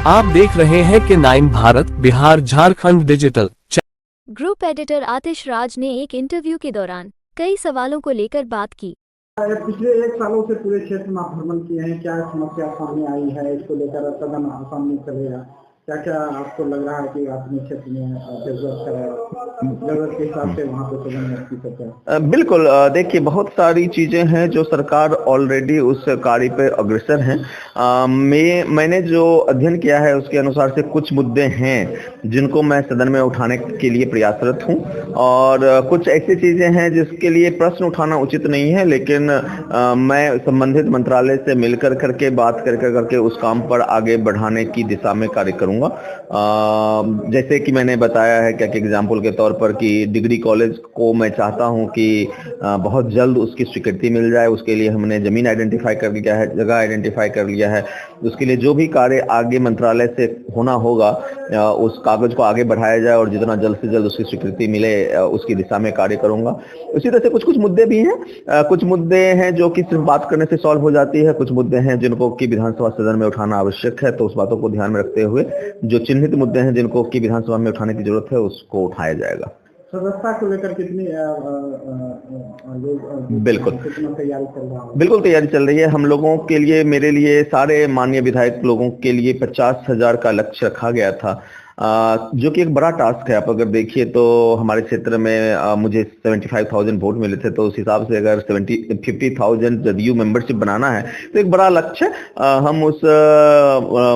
आप देख रहे हैं कि 9 Bharat Bihar Jharkhand digital. Group editor Atish Raj ने एक इंटरव्यू के दौरान कई सवालों को लेकर बात की। पिछले 1 सालों से पूरे क्षेत्र में आप भ्रमण किए हैं, क्या समस्या सामने आई है, इसको लेकर सदन सामने चलेगा, क्या क्या आपको लग रहा है कि अपने क्षेत्र में जरूरत के हिसाब से वहाँ पे सदन में की सकते हैं? बिल्कुल, देखिए बहुत सारी चीजें हैं जो सरकार ऑलरेडी उस कार्य पे अग्रसर हैं। मैंने जो अध्ययन किया है उसके अनुसार से कुछ मुद्दे हैं जिनको मैं सदन में उठाने के लिए प्रयासरत हूं, और कुछ ऐसी चीजें हैं जिसके लिए प्रश्न उठाना उचित नहीं है, लेकिन मैं संबंधित मंत्रालय से मिलकर करके बात करके उस काम पर आगे बढ़ाने की दिशा में कार्य करूंगा। जैसे कि मैंने बताया है क्या कि एग्जाम्पल के तौर पर कि डिग्री कॉलेज को मैं चाहता हूं कि बहुत जल्द उसकी स्वीकृति मिल जाए। उसके लिए हमने जमीन आइडेंटिफाई कर लिया है, जगह आइडेंटिफाई कर लिया है। उसके लिए जो भी कार्य आगे मंत्रालय से होना होगा उस कागज को आगे बढ़ाया जाए और जितना जल्द से जल्द उसकी स्वीकृति मिले उसकी दिशा में कार्य करूंगा। उसी तरह से कुछ मुद्दे भी हैं, कुछ मुद्दे हैं जो कि सिर्फ बात करने से सॉल्व हो जाती है, कुछ मुद्दे हैं जिनको कि विधानसभा सदन में उठाना आवश्यक है। तो उस बातों को ध्यान में रखते हुए जो चिन्हित मुद्दे हैं जिनको कि विधानसभा में उठाने की जरूरत है उसको उठाया जाएगा। सदस्यता को लेकर कितनी बिल्कुल तैयारी चल रहा है? बिल्कुल तैयारी चल रही है। हम लोगों के लिए, मेरे लिए, सारे माननीय विधायक लोगों के लिए 50,000 का लक्ष्य रखा गया था, जो कि एक बड़ा टास्क है। आप अगर देखिए तो हमारे क्षेत्र में मुझे 75,000 वोट मिले थे, तो उस हिसाब से अगर 50,000 जदयू मेंबरशिप बनाना है तो एक बड़ा लक्ष्य है। हम उस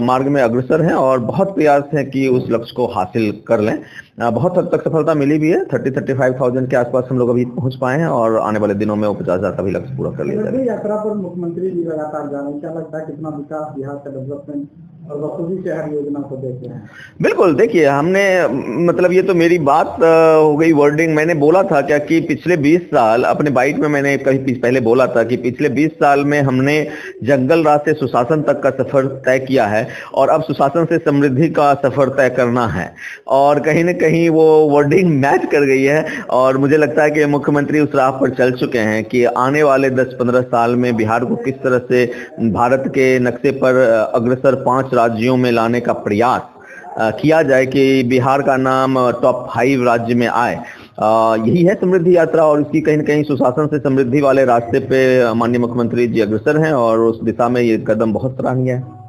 मार्ग में अग्रसर हैं और बहुत प्रयास है कि उस लक्ष्य को हासिल कर लें। बहुत हद तक सफलता मिली भी है। 35,000 के आसपास हम लोग अभी पहुंच पाए हैं और आने वाले दिनों में वो 50,000 का भी लक्ष्य पूरा कर लिया जाएगा। यात्रा पर मुख्यमंत्री जी लगातार जा रहे हैं, क्या लगता है कितना विकास बिहार का डेवलपमेंट और बखूबी से हर योजना को देख रहे हैं? बिल्कुल, देखिए हमने, मतलब ये तो मेरी बात हो गई वर्डिंग। मैंने बोला था क्या कि पिछले 20 साल, अपने बाइट में मैंने कहीं पहले बोला था कि पिछले 20 साल में हमने जंगल राज से सुशासन तक का सफर तय किया है और अब सुशासन से समृद्धि का सफर तय करना है। और कहीं न कहीं वो वर्डिंग मैच कर गई है और मुझे लगता है कि मुख्यमंत्री उस राह पर चल चुके हैं कि आने वाले 10-15 साल में बिहार को किस तरह से भारत के नक्शे पर अग्रसर 5 राज्यों में लाने का प्रयास किया जाए कि बिहार का नाम टॉप 5 राज्य में आए। यही है समृद्धि यात्रा और इसकी कहीं न कहीं सुशासन से समृद्धि वाले रास्ते पे माननीय मुख्यमंत्री जी अग्रसर हैं और उस दिशा में ये कदम बहुत सराहनीय है।